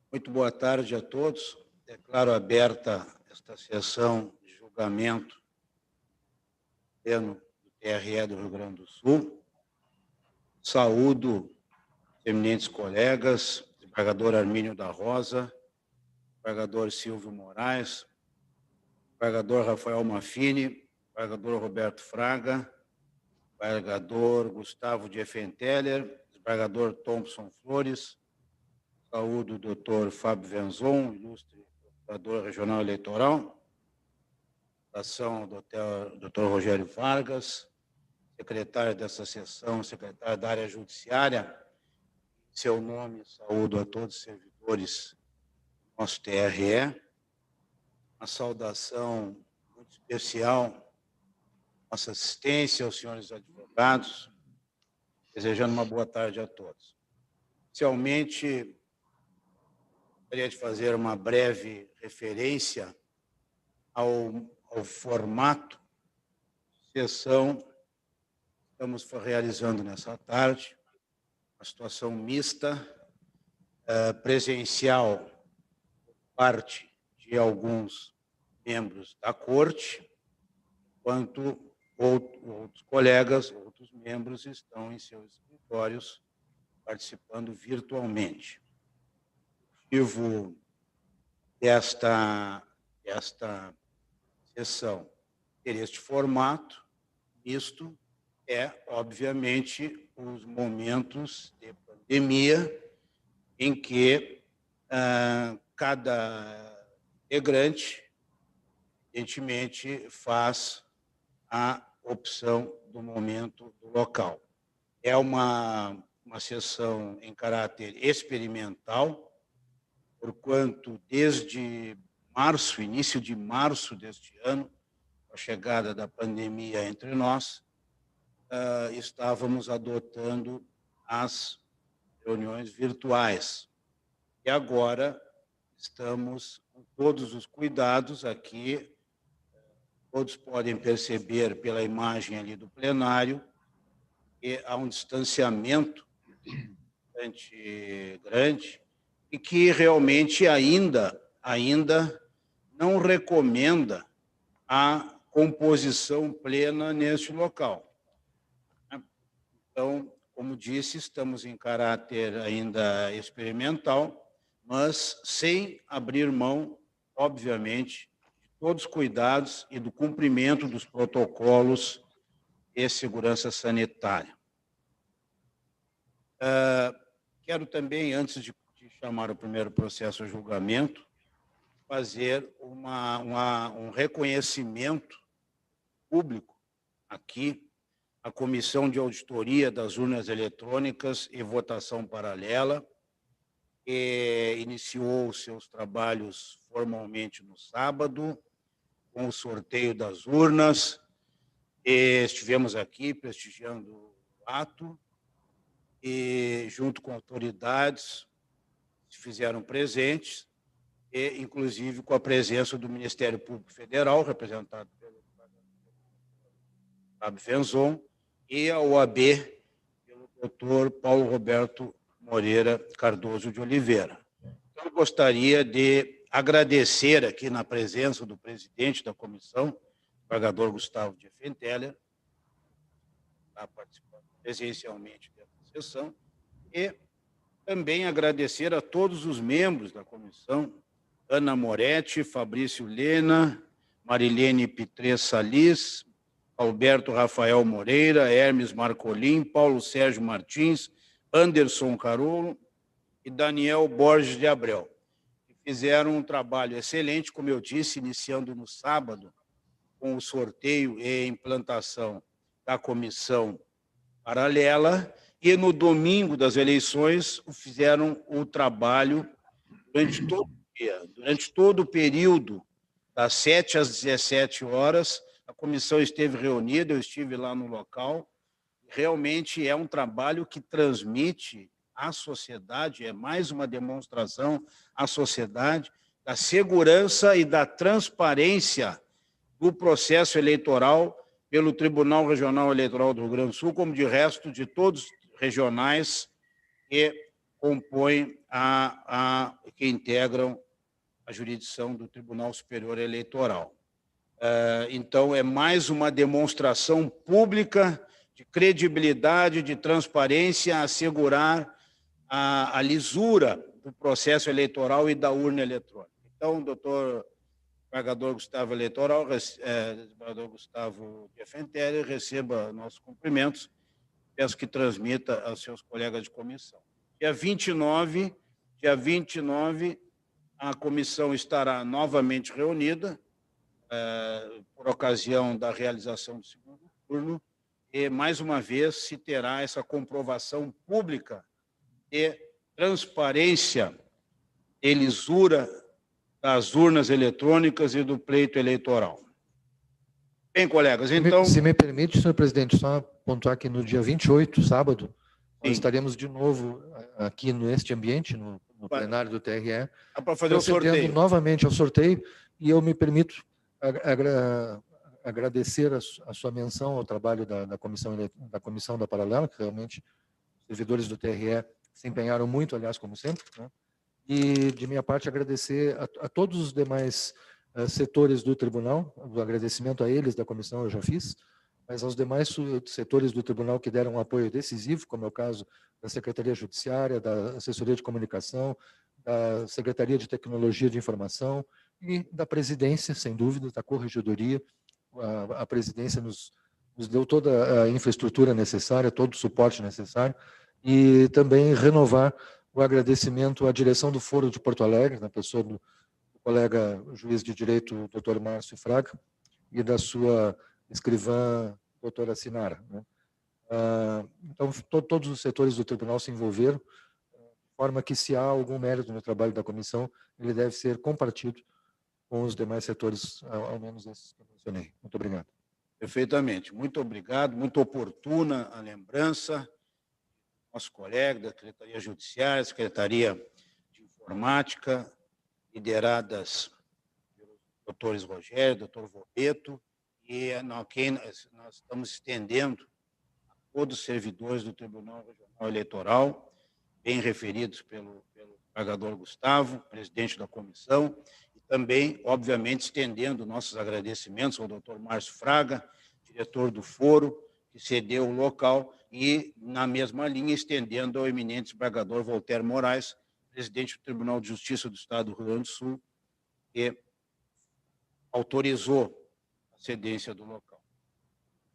Muito boa tarde a todos. Declaro aberta esta sessão de julgamento pleno do TRE do Rio Grande do Sul. Saúdo os eminentes colegas, desembargador Armínio da Rosa, desembargador Silvio Moraes, desembargador Rafael Maffini, desembargador Roberto Fraga, desembargador Gustavo de Effenteler, desembargador Thompson Flores. Saúdo o doutor Fábio Venzon, ilustre procurador regional eleitoral. Saudação ao doutor Rogério Vargas, secretário dessa sessão, secretário da área judiciária. Em seu nome, saúdo a todos os servidores do nosso TRE. Uma saudação muito especial, nossa assistência aos senhores advogados, desejando uma boa tarde a todos. Inicialmente, gostaria de fazer uma breve referência ao formato de sessão que estamos realizando nessa tarde, uma situação mista, presencial por parte de alguns membros da Corte, enquanto outros colegas, outros membros estão em seus escritórios participando virtualmente. O motivo desta sessão ter este formato misto é, obviamente, os momentos de pandemia em que cada integrante, evidentemente, faz a opção do momento do local. É uma sessão em caráter experimental, porquanto, desde março, início de março deste ano, a chegada da pandemia entre nós, estávamos adotando as reuniões virtuais. E agora estamos com todos os cuidados aqui, todos podem perceber pela imagem ali do plenário que há um distanciamento bastante grande e que realmente ainda não recomenda a composição plena neste local. Então, como disse, estamos em caráter ainda experimental, mas sem abrir mão, obviamente, de todos os cuidados e do cumprimento dos protocolos de segurança sanitária. Quero também, antes de chamar o primeiro processo a julgamento, fazer um reconhecimento público aqui à Comissão de Auditoria das Urnas Eletrônicas e Votação Paralela, que iniciou os seus trabalhos formalmente no sábado, com o sorteio das urnas, e estivemos aqui prestigiando o ato, e junto com autoridades se fizeram presentes, e inclusive com a presença do Ministério Público Federal, representado pelo Fábio Venzon, e a OAB, pelo doutor Paulo Roberto Moreira Cardoso de Oliveira. Então, eu gostaria de agradecer aqui na presença do presidente da comissão, o desembargador Gustavo de Effenteler, que está participando presencialmente dessa sessão, e também agradecer a todos os membros da comissão, Ana Moretti, Fabrício Lena, Marilene Pitres Salis, Alberto Rafael Moreira, Hermes Marcolim, Paulo Sérgio Martins, Anderson Carolo e Daniel Borges de Abreu, que fizeram um trabalho excelente, como eu disse, iniciando no sábado, com o sorteio e implantação da comissão paralela, e no domingo das eleições fizeram o trabalho durante todo o período, das 7 às 17 horas, a comissão esteve reunida, eu estive lá no local. Realmente é um trabalho que transmite à sociedade, é mais uma demonstração à sociedade da segurança e da transparência do processo eleitoral pelo Tribunal Regional Eleitoral do Rio Grande do Sul, como de resto de todos os regionais que compõem que integram a jurisdição do Tribunal Superior Eleitoral. Então, é mais uma demonstração pública de credibilidade, de transparência, assegurar a lisura do processo eleitoral e da urna eletrônica. Então, doutor desembargador Gustavo desembargador Gustavo Piafentelli, receba nossos cumprimentos. Peço que transmita aos seus colegas de comissão. Dia 29, a comissão estará novamente reunida, por ocasião da realização do segundo turno, e, mais uma vez, se terá essa comprovação pública de transparência e lisura das urnas eletrônicas e do pleito eleitoral. Bem, colegas, então... Se me permite, senhor presidente, só pontuar que no dia 28, sábado, nós estaremos de novo aqui neste ambiente, no plenário do TRE, para fazer o sorteio. Novamente ao sorteio, e eu me permito agradecer a sua menção ao trabalho da comissão da Paralela, que realmente os servidores do TRE se empenharam muito, aliás, como sempre, né? E, de minha parte, agradecer a todos os demais setores do tribunal, o agradecimento a eles da comissão eu já fiz, mas aos demais setores do tribunal que deram um apoio decisivo, como é o caso da Secretaria Judiciária, da Assessoria de Comunicação, da Secretaria de Tecnologia de Informação e da Presidência, sem dúvida, da Corregedoria. A Presidência nos deu toda a infraestrutura necessária, todo o suporte necessário, e também renovar o agradecimento à direção do Foro de Porto Alegre, na pessoa do colega juiz de direito, doutor Márcio Fraga, e da sua escrivã, doutora Sinara, né? Então, todos os setores do tribunal se envolveram, de forma que, se há algum mérito no trabalho da comissão, ele deve ser compartido com os demais setores, ao menos esses que eu mencionei. Muito obrigado. Perfeitamente. Muito obrigado. Muito oportuna a lembrança. Nosso colega da Secretaria Judiciária, Secretaria de Informática, lideradas pelos doutores Rogério, doutor Vobeto, e nós estamos estendendo a todos os servidores do Tribunal Regional Eleitoral, bem referidos pelo desembargador Gustavo, presidente da comissão, e também, obviamente, estendendo nossos agradecimentos ao doutor Márcio Fraga, diretor do Foro, que cedeu o local, e, na mesma linha, estendendo ao eminente desembargador Voltaire Moraes, presidente do Tribunal de Justiça do Estado do Rio Grande do Sul, que autorizou a cedência do local.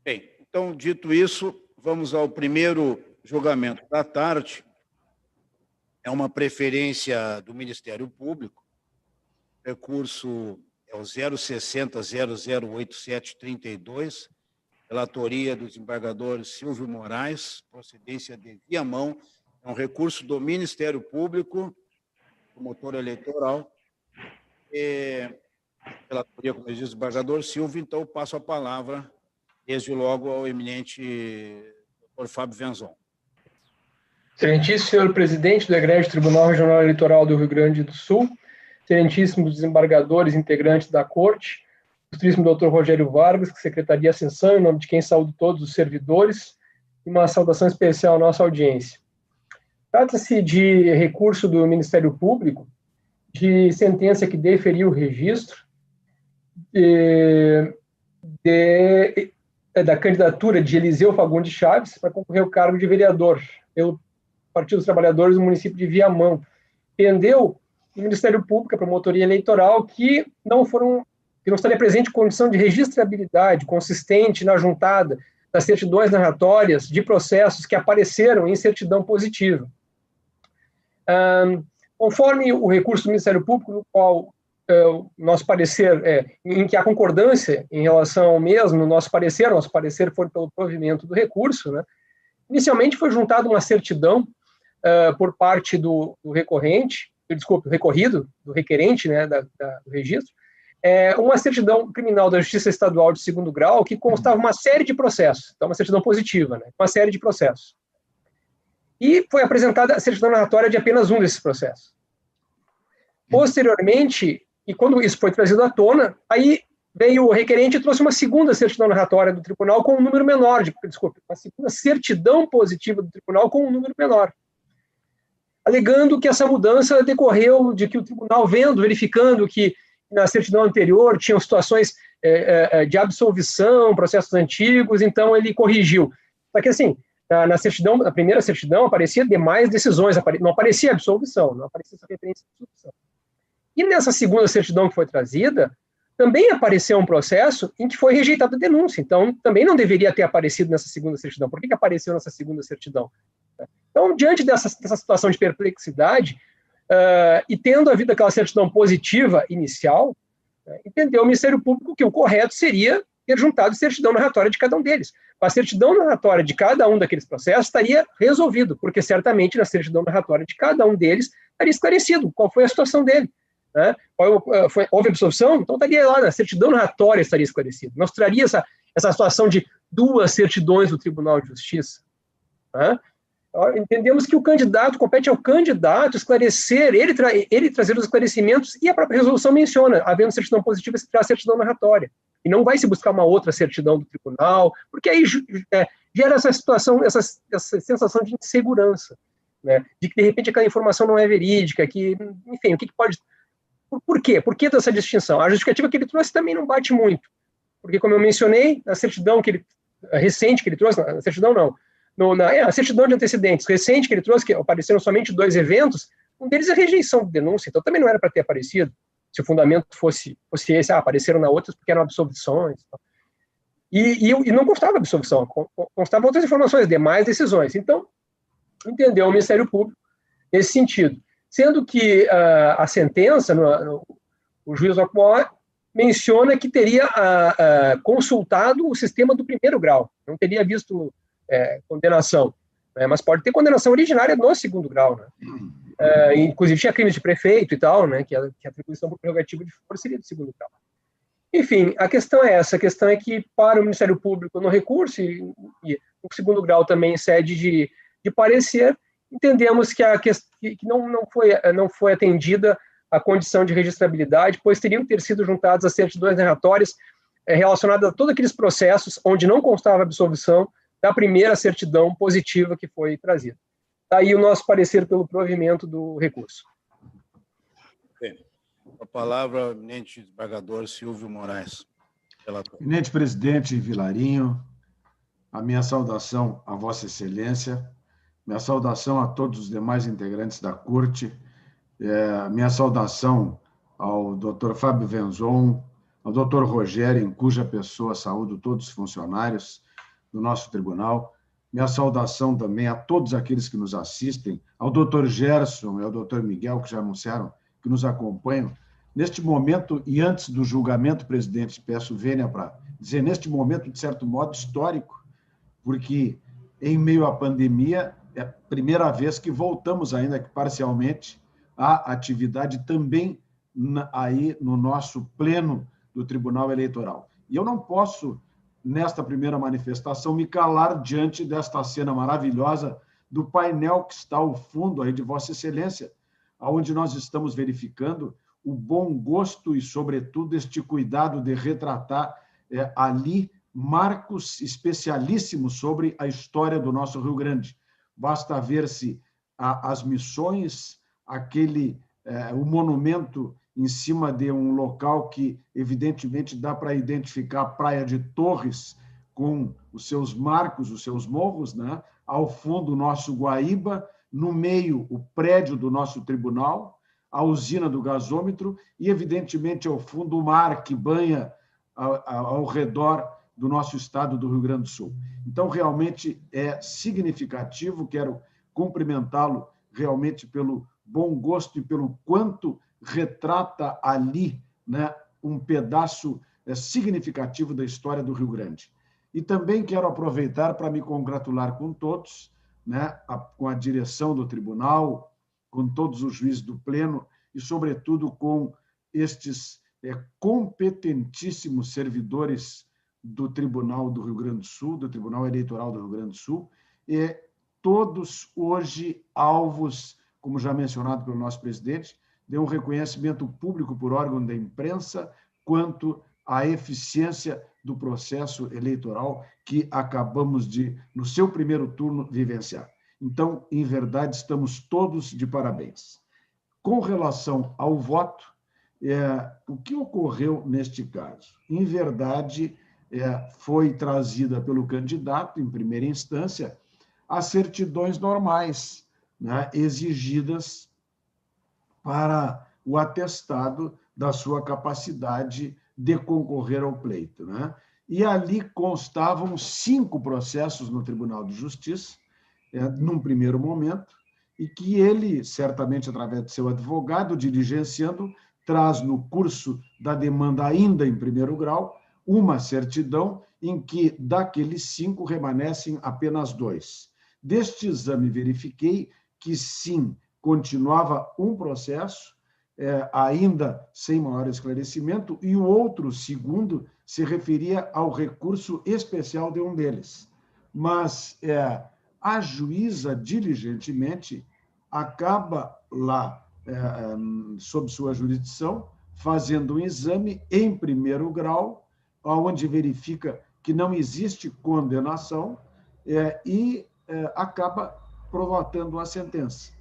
Bem, então, dito isso, vamos ao primeiro julgamento da tarde. É uma preferência do Ministério Público. O recurso é o 060-008732, relatoria do desembargador Silvio Moraes, procedência de Viamão. É um recurso do Ministério Público, promotor eleitoral, relatoria, como diz o desembargador Silvio. Então, passo a palavra, desde logo, ao eminente doutor Fábio Venzon. Excelentíssimo senhor presidente do Egrégio Tribunal Regional Eleitoral do Rio Grande do Sul, excelentíssimos desembargadores integrantes da Corte, ilustríssimo doutor Rogério Vargas, que Secretaria Ascensão, em nome de quem saúdo todos os servidores, e uma saudação especial à nossa audiência. Trata-se de recurso do Ministério Público, de sentença que deferiu o registro da candidatura de Eliseu Fagundes Chaves para concorrer ao cargo de vereador pelo Partido dos Trabalhadores do município de Viamão. Pendeu no Ministério Público, a promotoria eleitoral, que não estaria presente em condição de registrabilidade consistente na juntada das certidões narratórias de processos que apareceram em certidão positiva. Conforme o recurso do Ministério Público, no qual nosso parecer, em que há concordância em relação ao mesmo, nosso parecer foi pelo provimento do recurso, né? Inicialmente foi juntada uma certidão por parte do recorrido, do requerente, né, do registro, uma certidão criminal da Justiça Estadual de segundo grau que constava uma série de processos, então uma certidão positiva, né, uma série de processos. E foi apresentada a certidão narratória de apenas um desses processos. Posteriormente, e quando isso foi trazido à tona, aí veio o requerente e trouxe uma segunda certidão narratória do tribunal com um número menor, uma segunda certidão positiva do tribunal com um número menor. alegando que essa mudança decorreu de que o tribunal, verificando que na certidão anterior tinham situações de absolvição, processos antigos, então ele corrigiu. Só que, assim, na certidão, na primeira certidão, aparecia demais decisões, não aparecia absolvição, não aparecia essa referência à absolvição. E nessa segunda certidão que foi trazida, também apareceu um processo em que foi rejeitada a denúncia. Então, também não deveria ter aparecido nessa segunda certidão. Por que apareceu nessa segunda certidão? Então, diante dessa situação de perplexidade, e tendo havido aquela certidão positiva inicial, entendeu o Ministério Público que o correto seria ter juntado certidão narratória de cada um deles. A certidão narratória de cada um daqueles processos estaria resolvido, porque certamente na certidão narratória de cada um deles estaria esclarecido qual foi a situação dele. Né? Houve absolvição? Então estaria lá, na certidão narratória estaria esclarecido. Não traria essa situação de duas certidões do Tribunal de Justiça. Né? Entendemos que o candidato, compete ao candidato esclarecer, ele trazer os esclarecimentos, e a própria resolução menciona, havendo certidão positiva, se traz certidão narratória. E não vai se buscar uma outra certidão do tribunal, porque aí gera essa situação, essa sensação de insegurança, né? De que, de repente, aquela informação não é verídica, que, enfim, o que pode... Por quê? Por que dessa distinção? A justificativa que ele trouxe também não bate muito, porque, como eu mencionei, na certidão recente que ele trouxe, na certidão não, a certidão de antecedentes recente que ele trouxe, que apareceram somente 2 eventos, um deles é a rejeição de denúncia, então também não era para ter aparecido, se o fundamento fosse esse, apareceram na outras porque eram absolvições. E não constava absolvição, constavam outras informações, demais decisões. Então, entendeu o Ministério Público nesse sentido. Sendo que a sentença, o juiz Ocmor menciona que teria consultado o sistema do primeiro grau, não teria visto condenação, né? Mas pode ter condenação originária no segundo grau, né? Inclusive tinha crimes de prefeito e tal, né? Que a atribuição por prerrogativa de foro seria do segundo grau. Enfim, a questão é essa, a questão é que para o Ministério Público no recurso, e o segundo grau também cede de parecer, entendemos que não foi atendida a condição de registrabilidade, pois teriam que ter sido juntadas as certidões narratórias relacionadas a todos aqueles processos onde não constava absolvição da primeira certidão positiva que foi trazida. Daí o nosso parecer pelo provimento do recurso. Bem, a palavra ao eminente desembargador Silvio Moraes. Relator. Eminente presidente Vilarinho, a minha saudação a Vossa Excelência, minha saudação a todos os demais integrantes da Corte, minha saudação ao Dr. Fábio Venzon, ao Dr. Rogério, em cuja pessoa saúdo todos os funcionários do nosso tribunal. Minha saudação também a todos aqueles que nos assistem, ao Dr. Gerson e ao Dr. Miguel, que já anunciaram que nos acompanham. Neste momento, e antes do julgamento, presidente, peço vênia para dizer, neste momento, de certo modo, histórico, porque em meio à pandemia, é a primeira vez que voltamos, ainda que parcialmente, à atividade também aí no nosso pleno do Tribunal Eleitoral. E eu não posso, nesta primeira manifestação, me calar diante desta cena maravilhosa do painel que está ao fundo aí de Vossa Excelência, onde nós estamos verificando o bom gosto e, sobretudo, este cuidado de retratar ali marcos especialíssimos sobre a história do nosso Rio Grande. Basta ver-se as missões, o monumento em cima de um local que, evidentemente, dá para identificar a Praia de Torres com os seus marcos, os seus morros, né? Ao fundo, o nosso Guaíba, no meio, o prédio do nosso tribunal, a usina do gasômetro e, evidentemente, ao fundo, o mar que banha ao redor do nosso estado do Rio Grande do Sul. Então, realmente é significativo, quero cumprimentá-lo realmente pelo bom gosto e pelo quanto retrata ali, né, um pedaço significativo da história do Rio Grande. E também quero aproveitar para me congratular com todos, né, com a direção do tribunal, com todos os juízes do pleno e, sobretudo, com estes competentíssimos servidores do Tribunal do Rio Grande do Sul, do Tribunal Eleitoral do Rio Grande do Sul, e todos hoje alvos, como já mencionado pelo nosso presidente, de um reconhecimento público por órgão da imprensa quanto à eficiência do processo eleitoral que acabamos de, no seu primeiro turno, vivenciar. Então, em verdade, estamos todos de parabéns. Com relação ao voto, o que ocorreu neste caso? Em verdade, foi trazida pelo candidato, em primeira instância, as certidões normais, né, exigidas para o atestado da sua capacidade de concorrer ao pleito, né? E ali constavam 5 processos no Tribunal de Justiça, num primeiro momento, e que ele, certamente através de seu advogado, diligenciando, traz no curso da demanda ainda em primeiro grau uma certidão em que daqueles 5 remanescem apenas 2. Deste exame verifiquei que sim, continuava um processo, ainda sem maior esclarecimento, e o outro, segundo, se referia ao recurso especial de um deles. Mas a juíza, diligentemente, acaba lá, sob sua jurisdição, fazendo um exame em primeiro grau, onde verifica que não existe condenação e acaba provocando a sentença.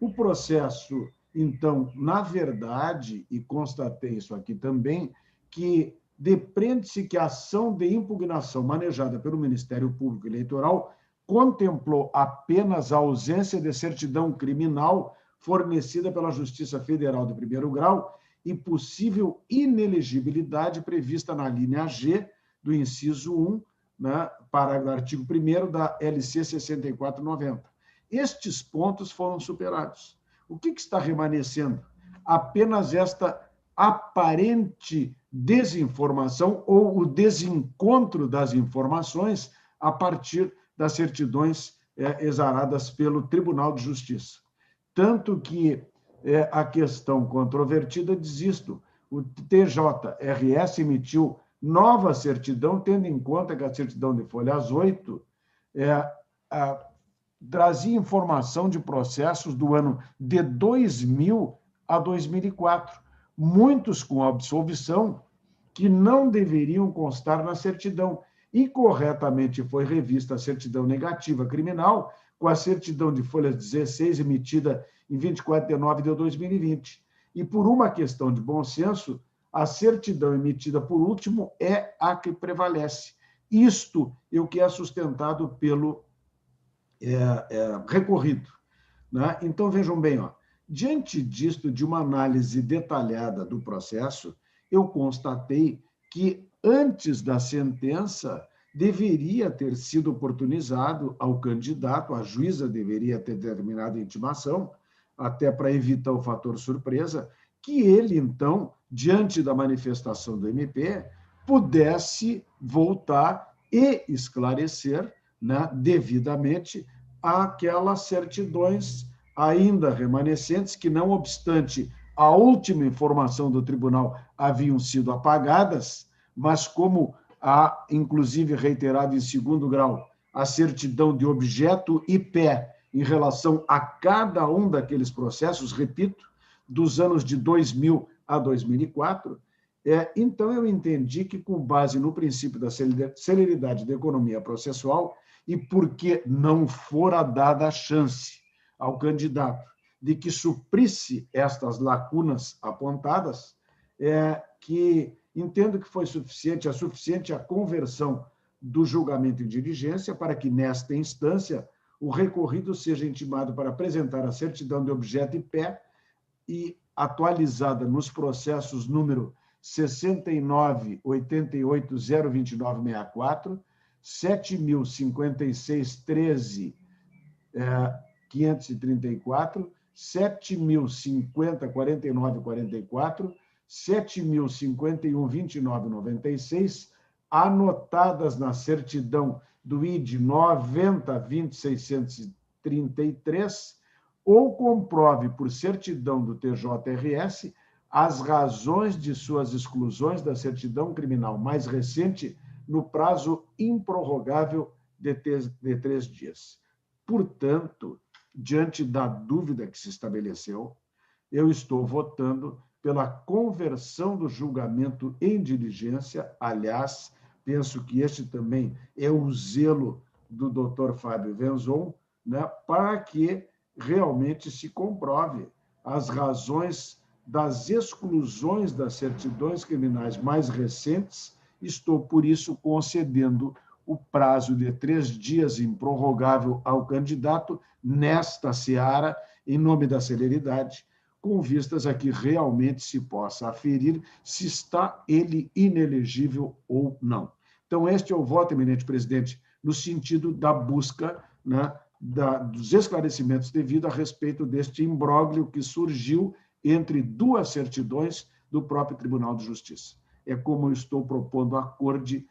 O processo, então, na verdade, e constatei isso aqui também, que depreende-se que a ação de impugnação manejada pelo Ministério Público Eleitoral contemplou apenas a ausência de certidão criminal fornecida pela Justiça Federal de primeiro grau e possível inelegibilidade prevista na linha G do inciso 1, né, parágrafo do artigo 1º da LC 6490. Estes pontos foram superados. O que está remanescendo? Apenas esta aparente desinformação ou o desencontro das informações a partir das certidões exaradas pelo Tribunal de Justiça. Tanto que a questão controvertida diz isto: o TJRS emitiu nova certidão, tendo em conta que a certidão de folhas 8 trazia informação de processos do ano de 2000 a 2004, muitos com absolvição que não deveriam constar na certidão, e corretamente foi revista a certidão negativa criminal com a certidão de folha 16, emitida em 24 de nove de 2020. E por uma questão de bom senso, a certidão emitida por último é a que prevalece. Isto é o que é sustentado pelo recorrido, né? Então, vejam bem, diante disto, de uma análise detalhada do processo, eu constatei que, antes da sentença, deveria ter sido oportunizado ao candidato, a juíza deveria ter determinado a intimação, até para evitar o fator surpresa, que ele, então, diante da manifestação do MP, pudesse voltar e esclarecer, né, devidamente aquelas certidões ainda remanescentes que, não obstante a última informação do tribunal, haviam sido apagadas, mas como há, inclusive, reiterado em segundo grau, a certidão de objeto e pé em relação a cada um daqueles processos, repito, dos anos de 2000 a 2004, então eu entendi que, com base no princípio da celeridade da economia processual, e porque não fora dada a chance ao candidato de que suprisse estas lacunas apontadas, que entendo que foi suficiente a conversão do julgamento em diligência para que, nesta instância, o recorrido seja intimado para apresentar a certidão de objeto e pé e atualizada nos processos número 69.88.029.64, 7.056.13.534, 7.050.49.44, 7.051.29.96, anotadas na certidão do ID 90.20.633, ou comprove por certidão do TJRS as razões de suas exclusões da certidão criminal mais recente no prazo improrrogável de 3 dias. Portanto, diante da dúvida que se estabeleceu, eu estou votando pela conversão do julgamento em diligência. Aliás, penso que este também é o zelo do Dr. Fábio Wenzon, né, para que realmente se comprove as razões das exclusões das certidões criminais mais recentes. Estou, por isso, concedendo o prazo de 3 dias improrrogável ao candidato nesta seara, em nome da celeridade, com vistas a que realmente se possa aferir se está ele inelegível ou não. Então, este é o voto, eminente presidente, no sentido da busca, né, dos esclarecimentos devidos a respeito deste imbróglio que surgiu entre duas certidões do próprio Tribunal de Justiça. É como eu estou propondo à Corte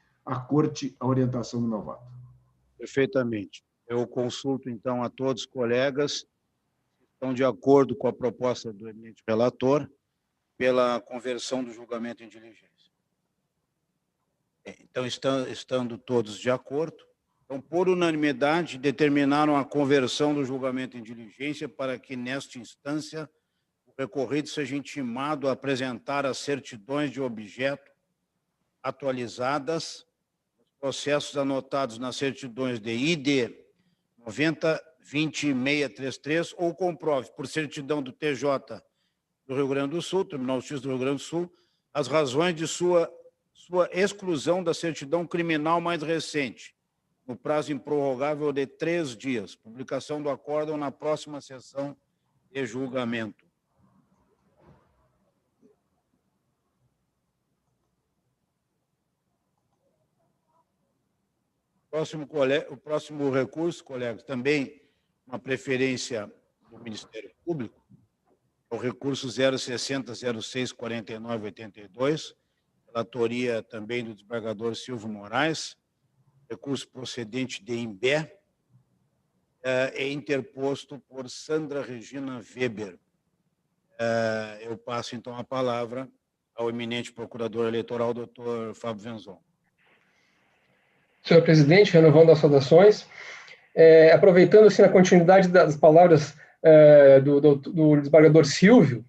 a orientação do meu voto. Perfeitamente. Eu consulto, então, a todos os colegas que estão de acordo com a proposta do eminente relator pela conversão do julgamento em diligência. Então, estando todos de acordo, então, por unanimidade, determinaram a conversão do julgamento em diligência para que, nesta instância, o recorrido seja intimado a apresentar as certidões de objeto atualizadas, os processos anotados nas certidões de ID 90-20-633 ou comprove, por certidão do TJ do Rio Grande do Sul, Tribunal de Justiça do Rio Grande do Sul, as razões de sua exclusão da certidão criminal mais recente, no prazo improrrogável de 3 dias. Publicação do acórdão na próxima sessão de julgamento. O próximo recurso, colegas, também uma preferência do Ministério Público, é o recurso 060-06-49-82, relatoria também do desembargador Silvio Moraes, recurso procedente de Imbé, é interposto por Sandra Regina Weber. Eu passo, então, a palavra ao eminente procurador eleitoral, doutor Fábio Venzon. Senhor presidente, renovando as saudações, aproveitando assim, a continuidade das palavras do desembargador Silvio,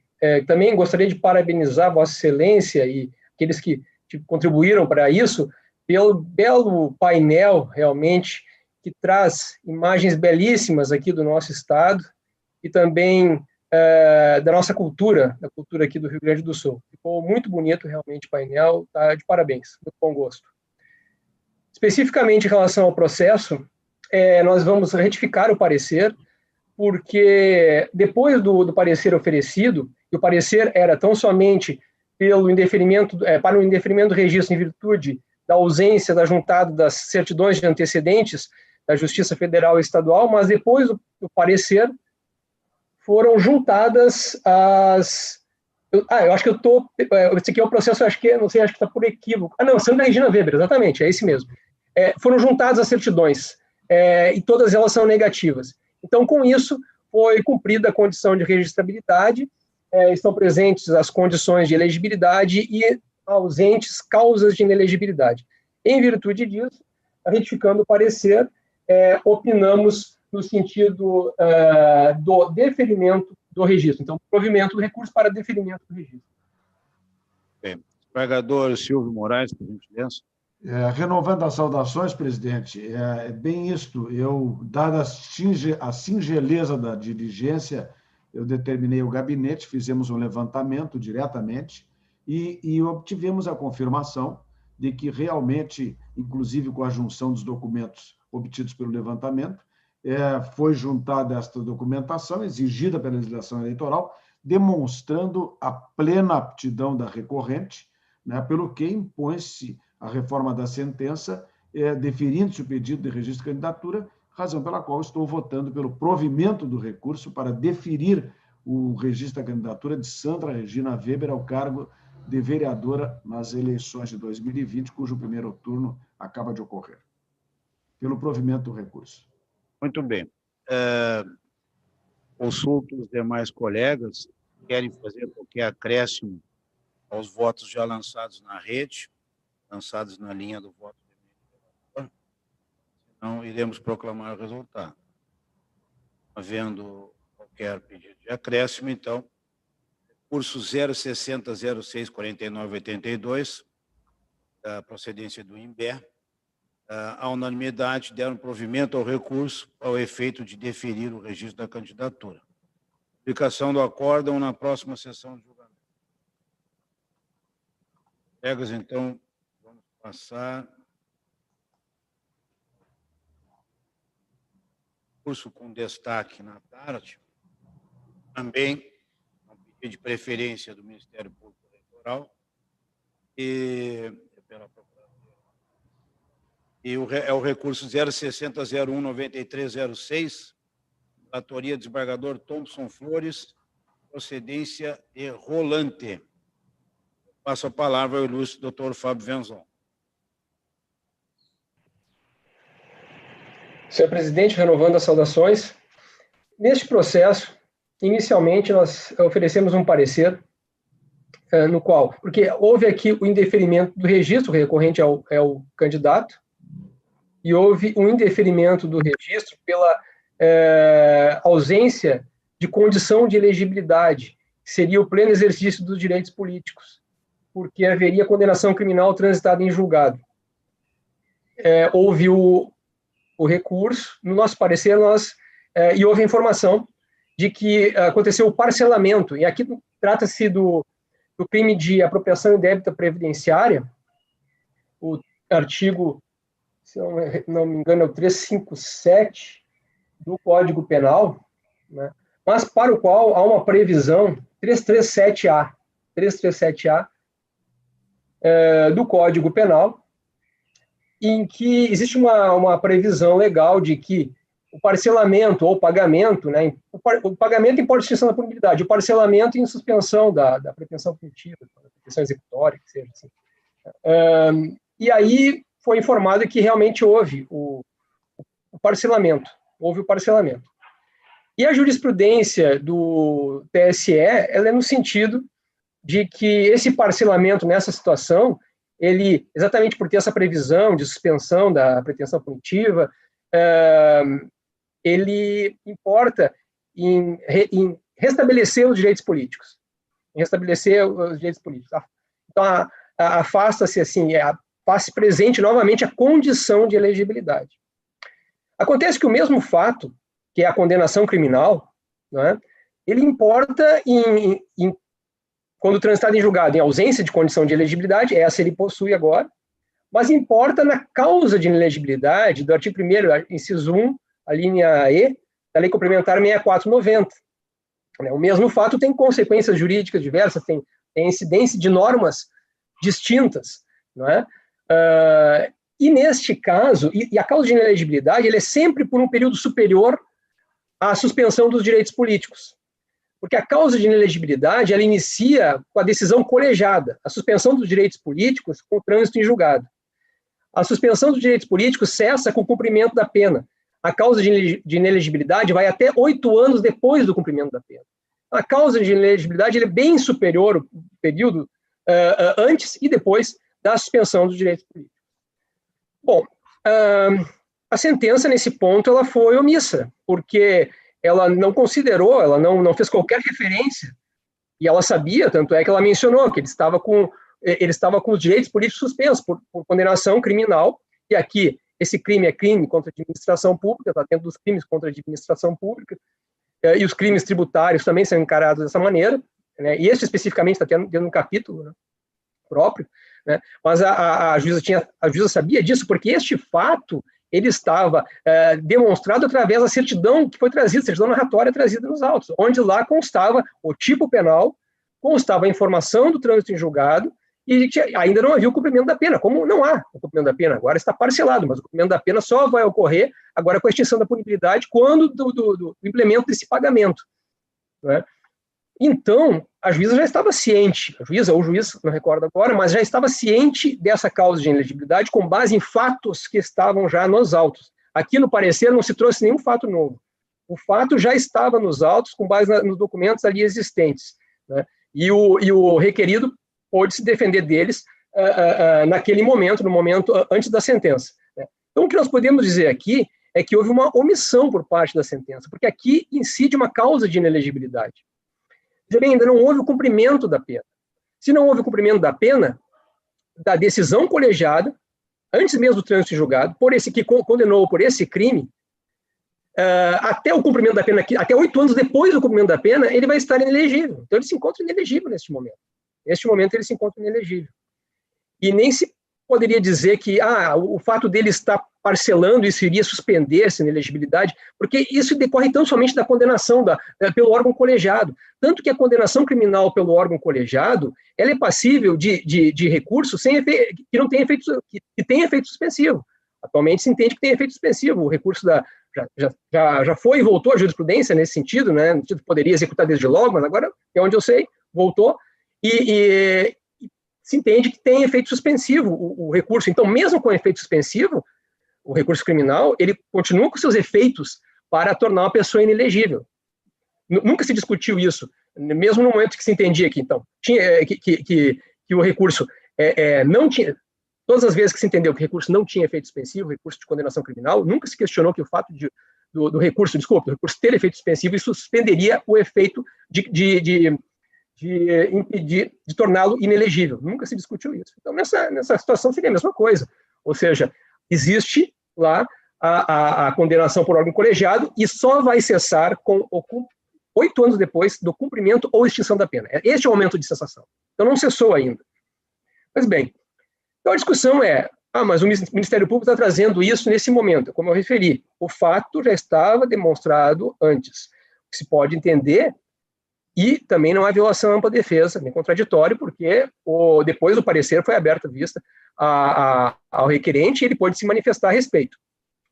também gostaria de parabenizar Vossa Excelência e aqueles que contribuíram para isso, pelo belo painel, realmente, que traz imagens belíssimas aqui do nosso estado e também da nossa cultura, da cultura aqui do Rio Grande do Sul. Ficou muito bonito, realmente, o painel, tá de parabéns, muito bom gosto. Especificamente em relação ao processo, nós vamos retificar o parecer, porque depois do parecer oferecido, e o parecer era tão somente pelo indeferimento, para o indeferimento do registro em virtude da ausência da juntada das certidões de antecedentes da Justiça Federal e Estadual, mas depois do parecer foram juntadas as... eu acho que eu estou... esse aqui é o processo, acho que está por equívoco. Não, Sandra Regina Weber, exatamente, é esse mesmo. Foram juntadas as certidões, e todas elas são negativas. Então, com isso, foi cumprida a condição de registrabilidade, estão presentes as condições de elegibilidade e ausentes causas de inelegibilidade. Em virtude disso, retificando o parecer, opinamos no sentido do deferimento do registro. Então, provimento do recurso para deferimento do registro. Bem, desembargador Silvio Moraes, por gentileza. Renovando as saudações, presidente, é bem isto. Dada a singeleza da diligência, eu determinei o gabinete, fizemos um levantamento diretamente e obtivemos a confirmação de que realmente, inclusive com a junção dos documentos obtidos pelo levantamento, foi juntada esta documentação exigida pela legislação eleitoral, demonstrando a plena aptidão da recorrente, né, pelo que impõe-se a reforma da sentença, deferindo-se o pedido de registro de candidatura, razão pela qual estou votando pelo provimento do recurso para deferir o registro da candidatura de Sandra Regina Weber ao cargo de vereadora nas eleições de 2020, cujo primeiro turno acaba de ocorrer. Pelo provimento do recurso. Muito bem. Consulto os demais colegas que querem fazer qualquer acréscimo aos votos já lançados na rede, lançados na linha do voto do eminente. Senão, iremos proclamar o resultado. Havendo qualquer pedido de acréscimo, então, recurso 060-06-49-82, da procedência do Imbé, à unanimidade, deram provimento ao recurso ao efeito de deferir o registro da candidatura. Publicação do acórdão na próxima sessão de julgamento. Colegas, então, vamos passar. Curso com destaque na tarde, também um pedido de preferência do Ministério Público Eleitoral e pela Procuradoria. E é o recurso 060019306, relatoria desembargador Thompson Flores, procedência de Rolante. Passo a palavra ao ilustre doutor Fábio Venzon. Senhor presidente, renovando as saudações, neste processo, inicialmente, nós oferecemos um parecer no qual, porque houve aqui o indeferimento do registro recorrente ao candidato e houve um indeferimento do registro pela ausência de condição de elegibilidade, que seria o pleno exercício dos direitos políticos, porque haveria condenação criminal transitada em julgado. Houve o recurso, no nosso parecer, e houve a informação de que aconteceu o parcelamento, e aqui trata-se do crime de apropriação indébita previdenciária, o artigo, se não me engano, é o 357 do Código Penal, né, mas para o qual há uma previsão, 337A do Código Penal, em que existe uma previsão legal de que o parcelamento ou pagamento, né, o pagamento em extinção da punibilidade, o parcelamento em suspensão da pretensão punitiva, da pretensão executória, que seja assim. E aí foi informado que realmente houve o parcelamento, E a jurisprudência do TSE, ela é no sentido de que esse parcelamento nessa situação, ele, exatamente por ter essa previsão de suspensão da pretensão punitiva, ele importa em restabelecer os direitos políticos. Então, afasta-se, assim, faz presente novamente a condição de elegibilidade. Acontece que o mesmo fato, que é a condenação criminal, né, ele importa quando transitado em julgado em ausência de condição de elegibilidade, essa ele possui agora, mas importa na causa de inelegibilidade do artigo 1º, inciso 1, a linha E, da Lei Complementar 6490. O mesmo fato tem consequências jurídicas diversas, tem incidência de normas distintas, não é? E neste caso, e a causa de inelegibilidade, ele é sempre por um período superior à suspensão dos direitos políticos. Porque a causa de inelegibilidade, ela inicia com a decisão colegiada, a suspensão dos direitos políticos com o trânsito em julgado. A suspensão dos direitos políticos cessa com o cumprimento da pena. A causa de inelegibilidade vai até 8 anos depois do cumprimento da pena. A causa de inelegibilidade ele é bem superior ao período antes e depois da suspensão dos direitos políticos. Bom, a sentença, nesse ponto, ela foi omissa, porque ela não considerou, ela não fez qualquer referência, e ela sabia, tanto é que ela mencionou que ele estava com os direitos políticos suspensos por condenação criminal, e aqui esse crime é crime contra a administração pública, está dentro dos crimes contra a administração pública, e os crimes tributários também são encarados dessa maneira, né, e esse especificamente está dentro de um capítulo, né, próprio, né, mas a juíza sabia disso, porque este fato ele estava demonstrado através da certidão que foi trazida, certidão narratória trazida nos autos, onde lá constava o tipo penal, constava a informação do trânsito em julgado, e ainda não havia o cumprimento da pena. Como não há o cumprimento da pena, agora está parcelado, mas o cumprimento da pena só vai ocorrer agora com a extinção da punibilidade quando do implemento desse pagamento, né? Então, a juíza já estava ciente, a juíza ou o juiz, não recordo agora, mas já estava ciente dessa causa de inelegibilidade com base em fatos que estavam já nos autos. Aqui no parecer não se trouxe nenhum fato novo. O fato já estava nos autos com base nos documentos ali existentes, né? E o requerido pôde se defender deles naquele momento, no momento antes da sentença, né? Então, o que nós podemos dizer aqui é que houve uma omissão por parte da sentença, porque aqui incide uma causa de inelegibilidade. Veja bem, ainda não houve o cumprimento da pena. Se não houve o cumprimento da pena, da decisão colegiada, antes mesmo do trânsito em julgado, que condenou por esse crime, até o cumprimento da pena, até 8 anos depois do cumprimento da pena, ele vai estar inelegível. Então, ele se encontra inelegível neste momento. Neste momento, ele se encontra inelegível. E nem se poderia dizer que o fato dele estar parcelando isso iria suspender essa inelegibilidade, porque isso decorre tão somente da condenação pelo órgão colegiado. Tanto que a condenação criminal pelo órgão colegiado, ela é passível de recurso que não tem efeito, que tem efeito suspensivo. Atualmente se entende que tem efeito suspensivo. O recurso já foi e voltou à jurisprudência nesse sentido, né? No sentido que poderia executar desde logo, mas agora, é onde eu sei, voltou. E se entende que tem efeito suspensivo o recurso. Então, mesmo com efeito suspensivo, o recurso criminal, ele continua com seus efeitos para tornar uma pessoa inelegível. Nunca se discutiu isso, mesmo no momento que se entendia que, então, que o recurso não tinha... Todas as vezes que se entendeu que o recurso não tinha efeito suspensivo, recurso de condenação criminal, nunca se questionou que o fato do recurso ter efeito suspensivo, isso suspenderia o efeito de impedir, de torná-lo inelegível. Nunca se discutiu isso. Então, nessa situação seria a mesma coisa. Ou seja, existe lá a condenação por órgão colegiado e só vai cessar 8 anos depois do cumprimento ou extinção da pena. Este é o momento de cessação. Então, não cessou ainda. Mas, bem, então a discussão é, mas o Ministério Público está trazendo isso nesse momento, como eu referi. O fato já estava demonstrado antes. O que se pode entender, e também não há violação à ampla defesa, nem contraditório, porque depois do parecer foi aberta a vista ao requerente e ele pode se manifestar a respeito.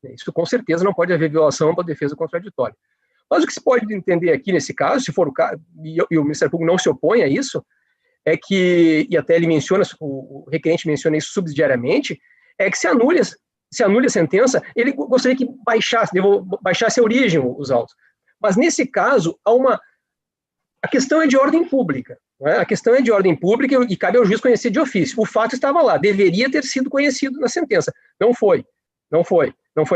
Isso, com certeza, não pode haver violação à ampla defesa contraditória. Mas o que se pode entender aqui, nesse caso, se for o caso, e o Ministério Público não se opõe a isso, é que, e até ele menciona, o requerente menciona isso subsidiariamente, é que se anule a sentença, ele gostaria que baixasse a origem os autos. Mas, nesse caso, a questão é de ordem pública. Não é? A questão é de ordem pública e cabe ao juiz conhecer de ofício. O fato estava lá, deveria ter sido conhecido na sentença. Não foi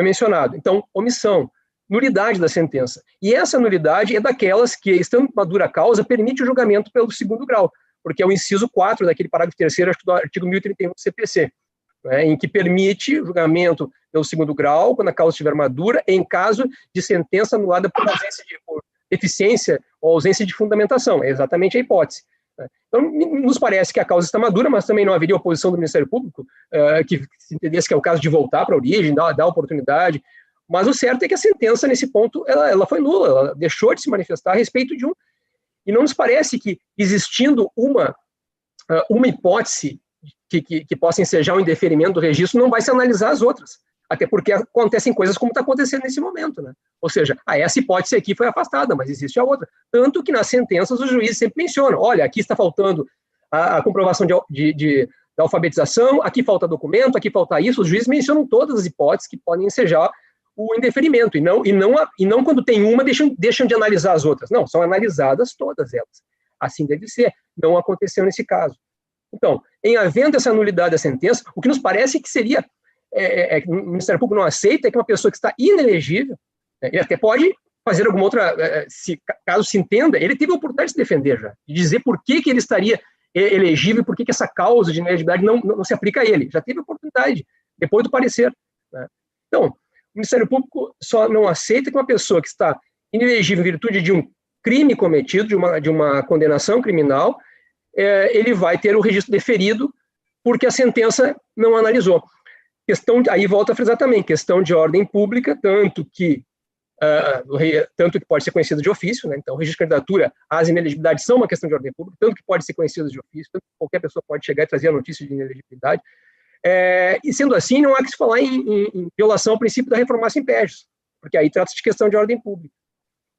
mencionado. Então, omissão, nulidade da sentença. E essa nulidade é daquelas que, estando com madura causa, permite o julgamento pelo segundo grau, porque é o inciso 4 daquele parágrafo 3º, acho que do artigo 1031 do CPC, né, em que permite o julgamento pelo segundo grau, quando a causa estiver madura, em caso de sentença anulada por deficiência ou ausência de fundamentação. É exatamente a hipótese. Né. Então, nos parece que a causa está madura, mas também não haveria oposição do Ministério Público, que se entendesse que é o caso de voltar para a origem, dar oportunidade. Mas o certo é que a sentença, nesse ponto, ela foi nula, ela deixou de se manifestar a respeito de e não nos parece que, existindo uma hipótese que possa ensejar o indeferimento do registro, não vai se analisar as outras. Até porque acontecem coisas como está acontecendo nesse momento. Né? Ou seja, essa hipótese aqui foi afastada, mas existe a outra. Tanto que nas sentenças os juízes sempre mencionam, olha, aqui está faltando a comprovação da alfabetização, aqui falta documento, aqui falta isso. Os juízes mencionam todas as hipóteses que podem ensejar o indeferimento, e não quando tem uma, deixam de analisar as outras. Não, são analisadas todas elas. Assim deve ser. Não aconteceu nesse caso. Então, em havendo essa nulidade da sentença, o que nos parece que seria, que o Ministério Público não aceita, é que uma pessoa que está inelegível, ele até pode fazer alguma outra, caso se entenda, ele teve a oportunidade de se defender já, de dizer por que ele estaria elegível e por que essa causa de inelegibilidade não se aplica a ele. Já teve a oportunidade, depois do parecer. Né? Então, o Ministério Público só não aceita que uma pessoa que está inelegível em virtude de um crime cometido, de uma condenação criminal, ele vai ter o registro deferido porque a sentença não analisou. Aí volta a frisar também, questão de ordem pública, tanto que pode ser conhecido de ofício, né? Então o registro de candidatura, as inelegibilidades são uma questão de ordem pública, tanto que pode ser conhecido de ofício, tanto que qualquer pessoa pode chegar e trazer a notícia de inelegibilidade. E sendo assim, não há que se falar em violação ao princípio da reformácio impédios, porque aí trata-se de questão de ordem pública.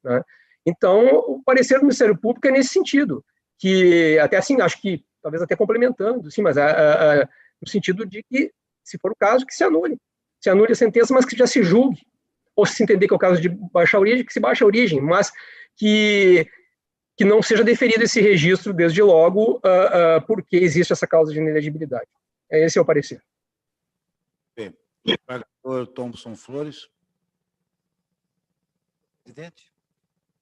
Né? Então, o parecer do Ministério Público é nesse sentido, que até assim, acho que, talvez até complementando, sim, mas no sentido de que, se for o caso, que se anule a sentença, mas que já se julgue, ou se entender que é o caso de baixar a origem, que se baixe a origem, mas que não seja deferido esse registro desde logo, porque existe essa causa de inelegibilidade. Esse é o parecer. Bem, Desembargador Thompson Flores. Presidente,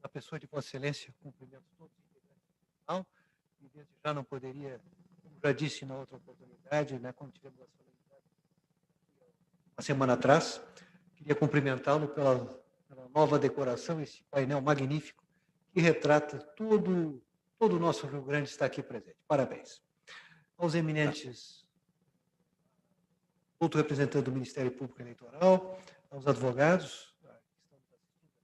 a pessoa de Vossa Excelência, cumprimento todos os integrantes, e desde já não poderia, como já disse na outra oportunidade, né, quando tivemos a solenidade uma semana atrás. Queria cumprimentá-lo pela nova decoração, esse painel magnífico que retrata todo o nosso Rio Grande está aqui presente. Parabéns. Aos eminentes, outro representante do Ministério Público Eleitoral, aos advogados que estão à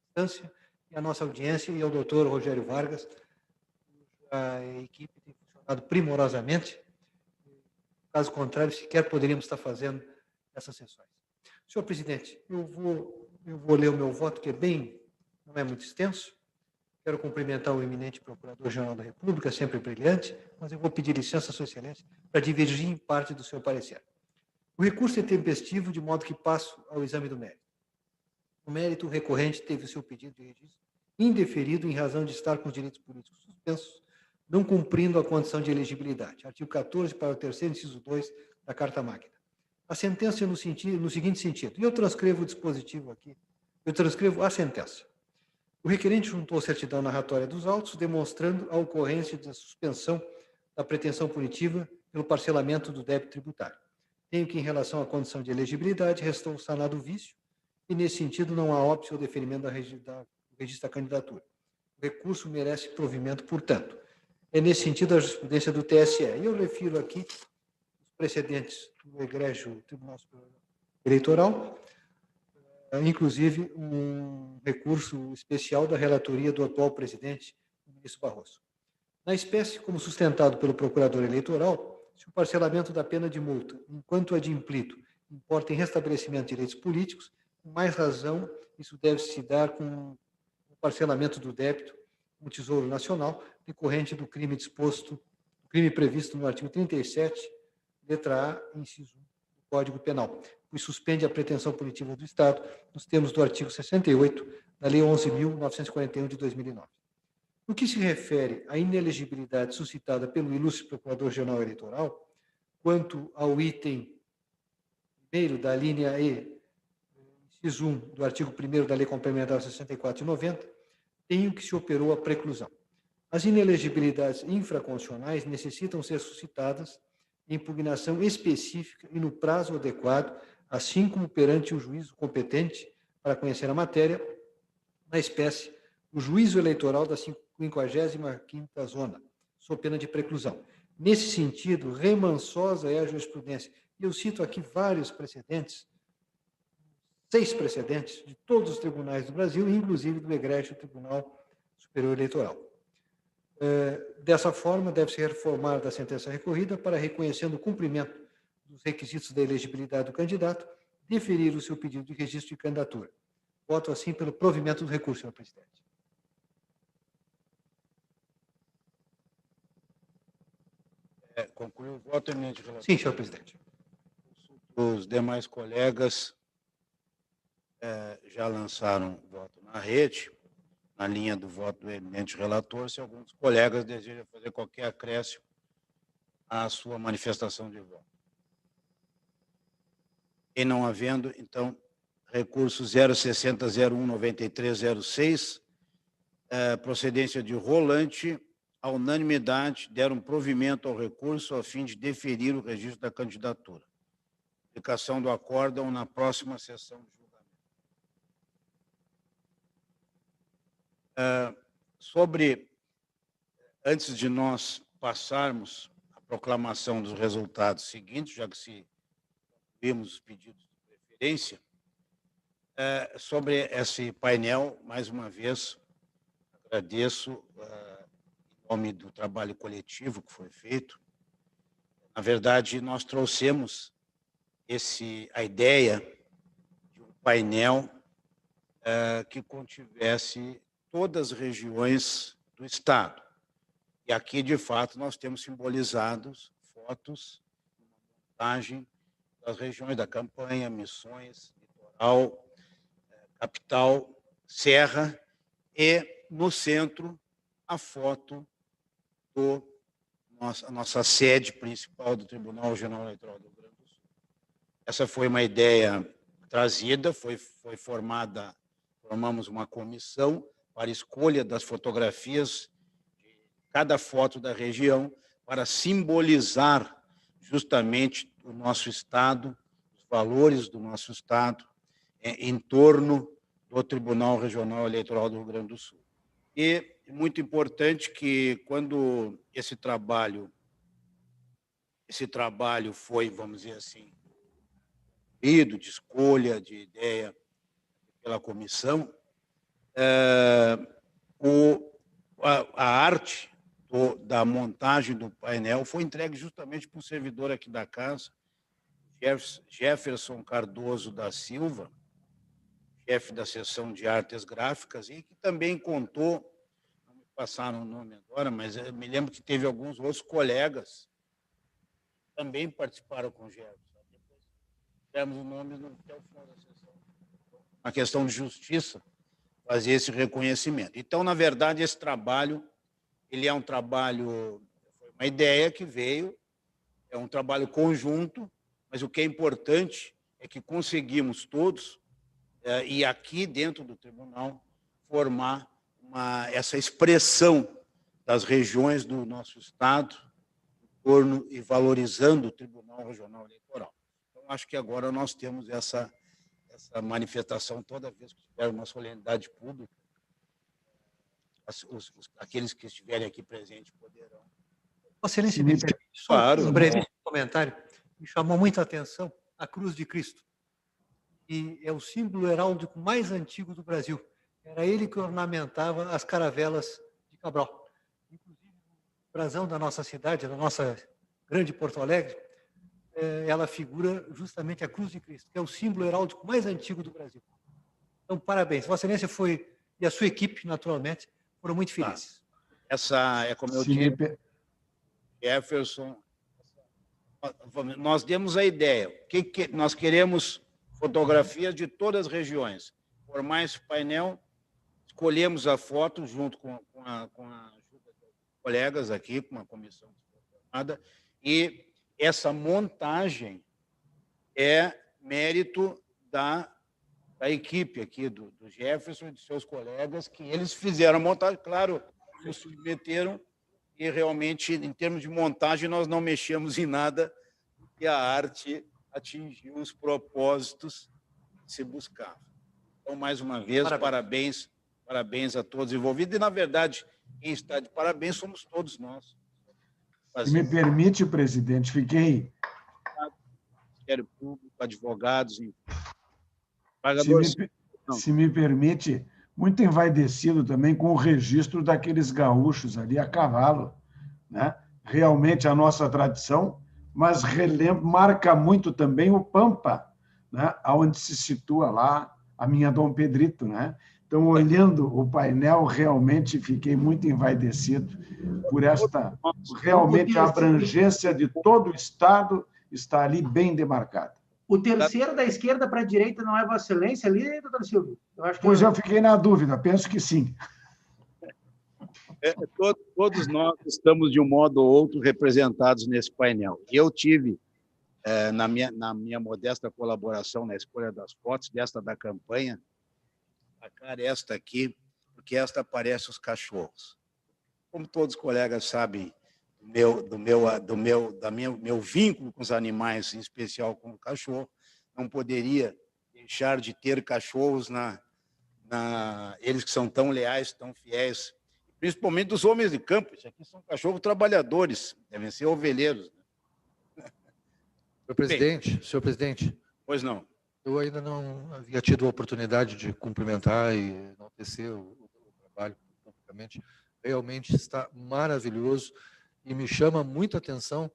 distância, e à nossa audiência, e ao doutor Rogério Vargas, a equipe tem funcionado primorosamente. Caso contrário, sequer poderíamos estar fazendo essas sessões. Senhor presidente, eu vou ler o meu voto, que não é muito extenso. Quero cumprimentar o eminente Procurador-Geral da República, sempre brilhante, mas eu vou pedir licença, Sua Excelência, para divergir em parte do seu parecer. O recurso é tempestivo, de modo que passo ao exame do mérito. No mérito, o recorrente teve o seu pedido de registro indeferido em razão de estar com os direitos políticos suspensos, não cumprindo a condição de elegibilidade. Artigo 14, parágrafo 3º, inciso 2 da Carta Magna. A sentença no seguinte sentido, e eu transcrevo o dispositivo aqui, eu transcrevo a sentença. O requerente juntou certidão narratória dos autos, demonstrando a ocorrência da suspensão da pretensão punitiva pelo parcelamento do débito tributário. Tenho que, em relação à condição de elegibilidade, restou sanado o vício, e, nesse sentido, não há óbice ou deferimento do registro da candidatura. O recurso merece provimento, portanto. É nesse sentido a jurisprudência do TSE. E eu refiro aqui os precedentes do egrégio Tribunal Superior Eleitoral, inclusive um recurso especial da relatoria do atual presidente, o ministro Barroso. Na espécie, como sustentado pelo procurador eleitoral, se o parcelamento da pena de multa, enquanto adimplito, importa em restabelecimento de direitos políticos, com mais razão, isso deve se dar com o parcelamento do débito no Tesouro Nacional, decorrente do crime previsto no artigo 37, letra A, inciso 1 do Código Penal, pois suspende a pretensão punitiva do Estado nos termos do artigo 68 da Lei 11.941 de 2009. No que se refere à inelegibilidade suscitada pelo ilustre Procurador-Geral Eleitoral, quanto ao item 1º da linha E, inciso 1 do artigo 1º da Lei Complementar 64 de 90, tenho que se operou a preclusão. As inelegibilidades infraconstitucionais necessitam ser suscitadas em impugnação específica e no prazo adequado, assim como perante o juízo competente para conhecer a matéria, na espécie, o juízo eleitoral da 55ª Zona, sob pena de preclusão. Nesse sentido, remansosa é a jurisprudência. E eu cito aqui vários precedentes, 6 precedentes de todos os tribunais do Brasil, inclusive do egrégio Tribunal Superior Eleitoral. Dessa forma, deve ser reformada a sentença recorrida para, reconhecendo o cumprimento dos requisitos da elegibilidade do candidato, deferir o seu pedido de registro de candidatura. Voto, assim, pelo provimento do recurso, senhor presidente. Concluiu o voto, eminente relator. Sim, senhor presidente. Os demais colegas já lançaram voto na rede, na linha do voto do eminente relator. Se alguns colegas desejam fazer qualquer acréscimo à sua manifestação de voto. E não havendo, então, recurso 060-01-9306, procedência de Rolante, a unanimidade deram provimento ao recurso a fim de deferir o registro da candidatura. Aplicação do acórdão na próxima sessão de julgamento. Antes de nós passarmos à proclamação dos resultados seguintes, já que se concluímos os pedidos de preferência, sobre esse painel, mais uma vez, agradeço em nome do trabalho coletivo que foi feito. Na verdade, nós trouxemos a ideia de um painel que contivesse todas as regiões do Estado. E aqui, de fato, nós temos simbolizados fotos, uma montagem das regiões da Campanha, Missões, Litoral, Capital, Serra, e, no centro, a foto a nossa sede principal do Tribunal Regional Eleitoral do Rio Grande do Sul. Essa foi uma ideia trazida, formamos uma comissão para escolha das fotografias de cada foto da região para simbolizar justamente o nosso Estado, os valores do nosso Estado em torno do Tribunal Regional Eleitoral do Rio Grande do Sul. E é muito importante que, quando esse trabalho foi, vamos dizer assim, de escolha de ideia pela comissão, a arte da montagem do painel foi entregue justamente para um servidor aqui da casa, Jefferson Cardoso da Silva, chefe da seção de artes gráficas, e que também contou, não me passaram o nome agora, mas eu me lembro que teve alguns outros colegas que também participaram com o Jefferson. Depois tivemos o nome até o final da sessão. A questão de justiça, fazer esse reconhecimento. Então, na verdade, esse trabalho, ele é um trabalho, foi uma ideia que veio, é um trabalho conjunto, mas o que é importante é que conseguimos todos, e aqui dentro do tribunal, formar essa expressão das regiões do nosso Estado, em torno e valorizando o Tribunal Regional Eleitoral. Então, acho que agora nós temos essa manifestação toda vez que tiver uma solenidade pública. Aqueles que estiverem aqui presentes poderão. Vossa Excelência, me permite só um breve comentário. Me chamou muita atenção a Cruz de Cristo, que é o símbolo heráldico mais antigo do Brasil. Era ele que ornamentava as caravelas de Cabral. Inclusive, no brasão da nossa cidade, da nossa grande Porto Alegre, ela figura justamente a Cruz de Cristo, que é o símbolo heráldico mais antigo do Brasil. Então, parabéns. Vossa Excelência e a sua equipe, naturalmente, foram muito felizes. Essa é como eu disse, Jefferson, nós demos a ideia. Nós queremos fotografias de todas as regiões. Formar esse painel, escolhemos a foto junto com a ajuda dos colegas aqui, com uma comissão formada, e essa montagem é mérito da equipe aqui do Jefferson e de seus colegas, que eles fizeram a montagem, claro, nos submeteram, e realmente, em termos de montagem, nós não mexemos em nada, porque a arte atingiu os propósitos que se buscava. Então, mais uma vez, parabéns a todos envolvidos, e, na verdade, quem está de parabéns somos todos nós. Se me permite, presidente, fiquei... Ministério Público, advogados, se me permite, muito envaidecido também com o registro daqueles gaúchos ali a cavalo, né? Realmente a nossa tradição, mas marca muito também o Pampa, né? Onde se situa lá a minha Dom Pedrito, né? Então, olhando o painel, realmente fiquei muito envaidecido por esta, realmente, a abrangência de todo o Estado está ali bem demarcada. O terceiro da esquerda para a direita não é Vossa Excelência ali, doutor Silvio? Pois eu fiquei na dúvida, penso que sim. Todos nós estamos, de um modo ou outro, representados nesse painel. Eu tive, na minha modesta colaboração na escolha das fotos, desta da campanha, esta aqui, porque esta aparece os cachorros. Como todos os colegas sabem, meu vínculo com os animais, em especial com o cachorro, não poderia deixar de ter cachorros eles que são tão leais, tão fiéis, principalmente os homens de campo. Isso aqui são cachorros trabalhadores, devem ser ovelheiros. Senhor presidente. Pois não. Eu ainda não havia tido a oportunidade de cumprimentar e enaltecer o trabalho publicamente. Realmente está maravilhoso e me chama muito a atenção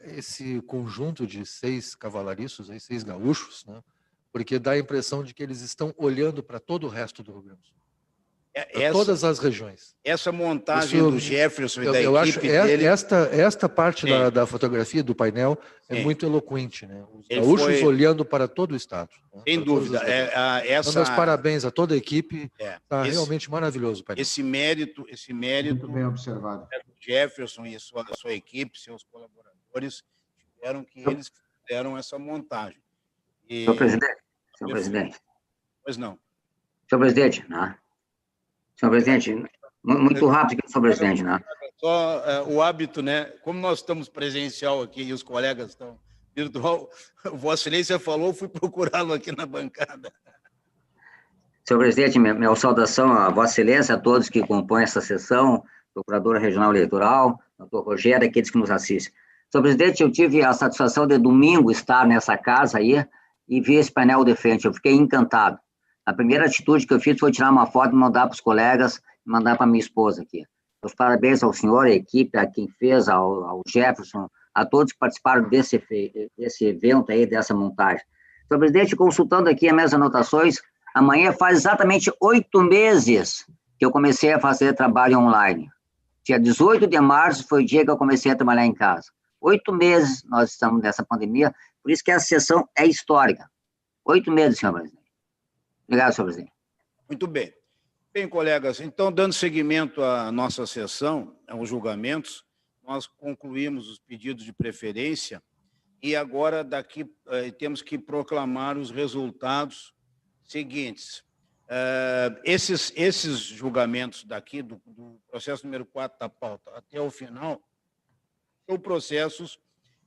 esse conjunto de 6 cavalariços, 6 gaúchos, né? Porque dá a impressão de que eles estão olhando para todo o resto do Rio Grande do Sul. Todas as regiões. Essa montagem do Jefferson e da eu equipe acho, dele... Esta parte da fotografia, do painel, é muito eloquente, né? Os gaúchos olhando para todo o Estado. Né? Sem dúvida. Meus parabéns a toda a equipe. Está realmente maravilhoso o painel. Esse mérito muito bem observado. Jefferson e sua equipe, seus colaboradores, tiveram que eles fizeram essa montagem. Senhor presidente. Pois não. Senhor presidente, né? Senhor presidente, muito rápido, senhor presidente, né? Só o hábito, né? Como nós estamos presencial aqui e os colegas estão virtual. Vossa Excelência falou, fui procurá-lo aqui na bancada. Senhor presidente, minha saudação a Vossa Excelência, a todos que compõem essa sessão, Procuradora Regional Eleitoral, doutor Rogério, aqueles que nos assistem. Senhor presidente, eu tive a satisfação de domingo estar nessa casa aí e ver esse painel de frente. Eu fiquei encantado. A primeira atitude que eu fiz foi tirar uma foto e mandar para os colegas e mandar para minha esposa aqui. Os parabéns ao senhor, à equipe, a quem fez, ao Jefferson, a todos que participaram desse evento aí, dessa montagem. Senhor presidente, consultando aqui as minhas anotações, amanhã faz exatamente 8 meses que eu comecei a fazer trabalho online. Dia 18 de março foi o dia que eu comecei a trabalhar em casa. 8 meses nós estamos nessa pandemia, por isso que essa sessão é histórica. 8 meses, senhor presidente. Obrigado, senhor presidente. Muito bem. Bem, colegas, então, dando seguimento à nossa sessão, aos julgamentos, nós concluímos os pedidos de preferência e agora daqui temos que proclamar os resultados seguintes. Esses julgamentos daqui, do processo número 4 da pauta até o final, são processos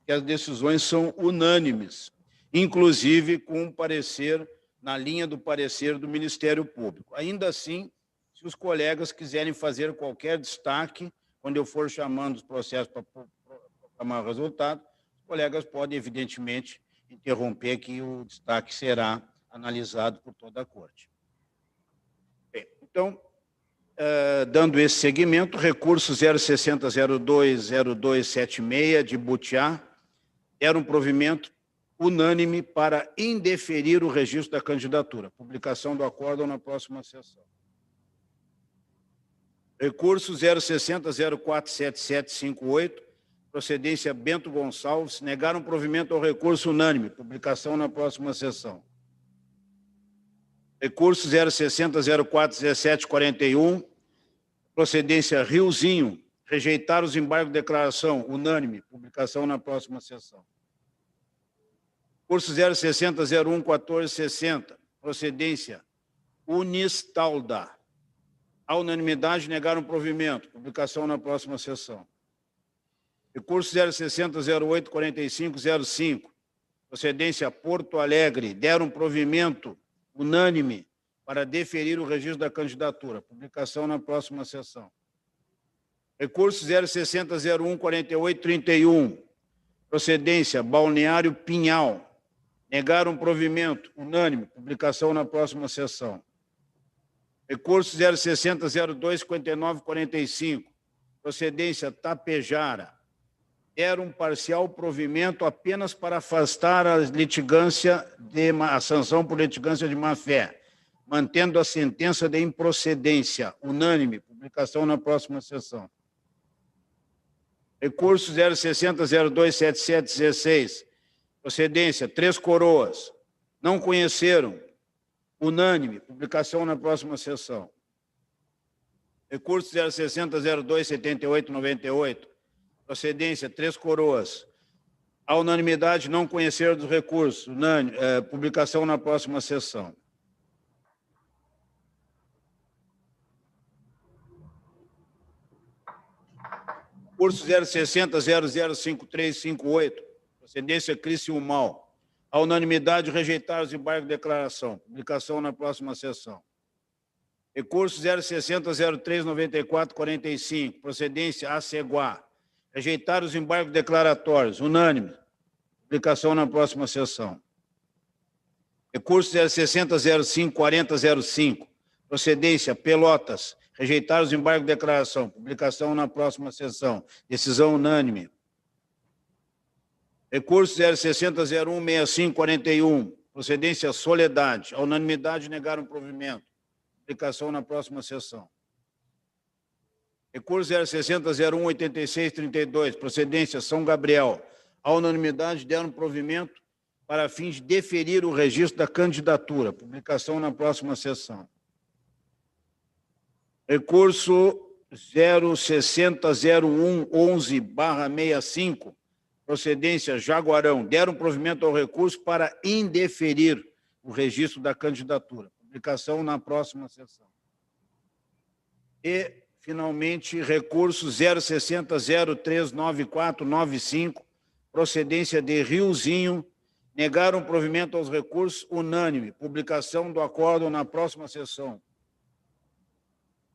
que as decisões são unânimes, inclusive com um parecer na linha do parecer do Ministério Público. Ainda assim, se os colegas quiserem fazer qualquer destaque, quando eu for chamando os processos para proclamar o resultado, os colegas podem, evidentemente, interromper, que o destaque será analisado por toda a Corte. Bem, então, dando esse seguimento, recurso 060020276 de Butiá era um provimento unânime para indeferir o registro da candidatura. Publicação do acórdão na próxima sessão. Recurso 060047758, procedência Bento Gonçalves, negaram provimento ao recurso unânime. Publicação na próxima sessão. Recurso 060041741, procedência Riozinho, rejeitar os embargos de declaração, unânime. Publicação na próxima sessão. Recurso 060011460, procedência Unistalda. A unanimidade negaram provimento. Publicação na próxima sessão. Recurso 060084505, procedência Porto Alegre, deram provimento unânime para deferir o registro da candidatura. Publicação na próxima sessão. Recurso 060014831, procedência Balneário Pinhal, negaram provimento unânime. Publicação na próxima sessão. Recurso 060025945, procedência Tapejara, deram parcial provimento apenas para afastar a sanção por litigância de má-fé, mantendo a sentença de improcedência, unânime. Publicação na próxima sessão. Recurso 060027716, procedência Três Coroas, não conheceram, unânime. Publicação na próxima sessão. Recurso 060027898, procedência Três Coroas, a unanimidade não conhecer dos recursos, unânime, publicação na próxima sessão. Recurso 060005358, procedência Criciúmal, a unanimidade rejeitar os embargos de declaração. Publicação na próxima sessão. Recurso 060039445, procedência Aceguá, rejeitar os embargos declaratórios. Unânime. Publicação na próxima sessão. Recurso 060054005, procedência Pelotas, rejeitar os embargos de declaração. Publicação na próxima sessão. Decisão unânime. Recurso 060016541, procedência Soledade. A unanimidade negaram provimento. Publicação na próxima sessão. Recurso 060018632, procedência São Gabriel. A unanimidade deram provimento para fins de deferir o registro da candidatura. Publicação na próxima sessão. Recurso 0600111/65, procedência Jaguarão, deram provimento ao recurso para indeferir o registro da candidatura. Publicação na próxima sessão. E, finalmente, recurso 060039495, procedência de Riozinho, negaram provimento aos recursos, unânime. Publicação do acórdão na próxima sessão.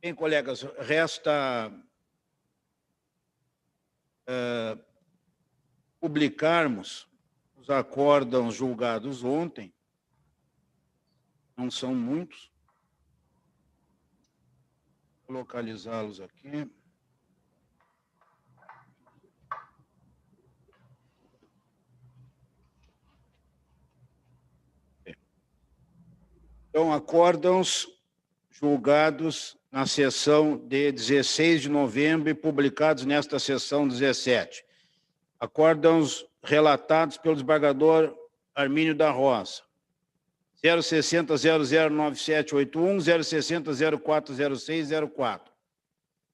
Bem, colegas, resta publicarmos os acórdãos julgados ontem. Não são muitos. Vou localizá-los aqui. Então, acórdãos julgados na sessão de 16 de novembro e publicados nesta sessão 17. Acórdãos relatados pelo desembargador Armínio da Roça. 060009781, 060040604.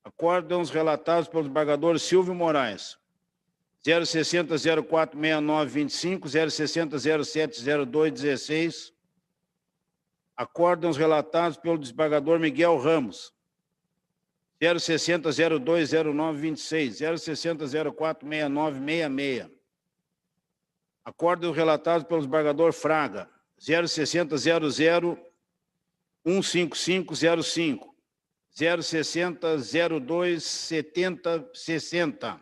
Acórdãos relatados pelo desembargador Silvio Moraes. 060046925, 060070216. Acórdãos relatados pelo desembargador Miguel Ramos. 060020926, 060046966. Acórdãos relatados pelo desembargador Fraga. 060015505, 060027060.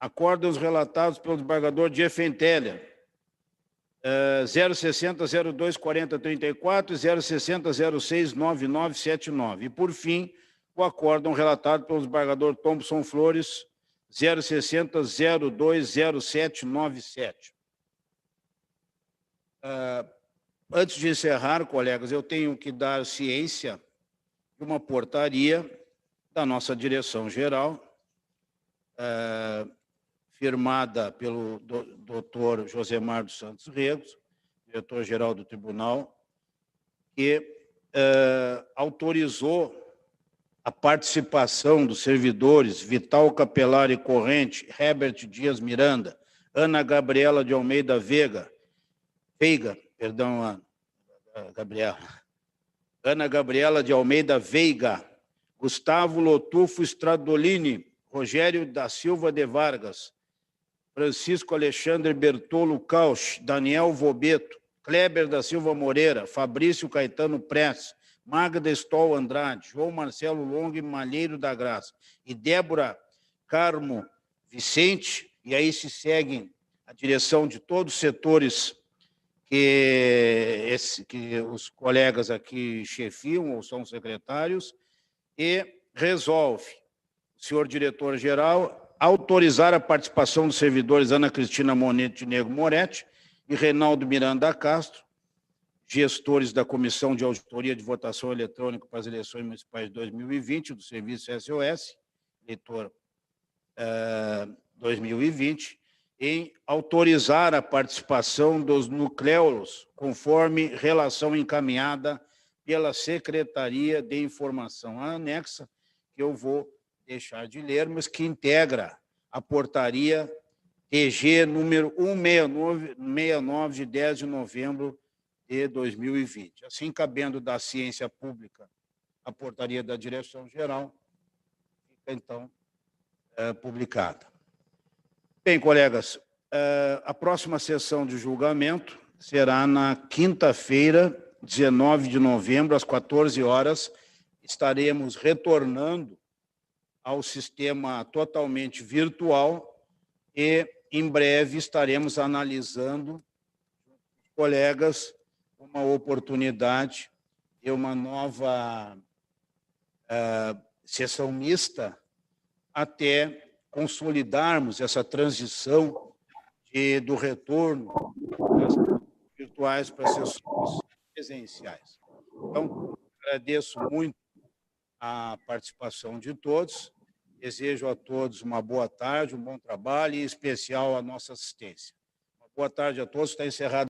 Acórdãos relatados pelo desembargador Diefenteller. 060024034 e 060069979. E, por fim, o acórdão relatado pelo desembargador Thompson Flores, 060020797. Antes de encerrar, colegas, eu tenho que dar ciência de uma portaria da nossa direção-geral, firmada pelo doutor Josemar dos Santos Regos, diretor-geral do Tribunal, que autorizou a participação dos servidores Vital Capelari Corrente, Herbert Dias Miranda, Ana Gabriela de Almeida Veiga, Ana Gabriela de Almeida Veiga, Gustavo Lotufo Stradolini, Rogério da Silva de Vargas, Francisco Alexandre Bertolo Cauch, Daniel Vobeto, Kleber da Silva Moreira, Fabrício Caetano Prestes, Magda Stoll Andrade, João Marcelo Long Malheiro da Graça e Débora Carmo Vicente, e aí se seguem a direção de todos os setores que os colegas aqui chefiam ou são secretários, e resolve, o senhor diretor-geral, autorizar a participação dos servidores Ana Cristina Montenegro Moretti e Reinaldo Miranda Castro, gestores da Comissão de Auditoria de Votação Eletrônica para as Eleições Municipais de 2020, do Serviço SOS, eleitor 2020, em autorizar a participação dos nucléolos, conforme relação encaminhada pela Secretaria de Informação anexa, que eu vou deixar de ler, mas que integra a portaria TG número 169 de 10 de novembro de 2020. Assim, cabendo da ciência pública a portaria da Direção-Geral, fica, então, publicada. Bem, colegas, a próxima sessão de julgamento será na quinta-feira, 19 de novembro, às 14 horas. Estaremos retornando ao sistema totalmente virtual e, em breve, estaremos analisando, colegas, uma oportunidade de uma nova sessão mista até consolidarmos essa transição do retorno das virtuais para sessões presenciais. Então, agradeço muito a participação de todos, desejo a todos uma boa tarde, um bom trabalho e, em especial, a nossa assistência. Uma boa tarde a todos, está encerrado.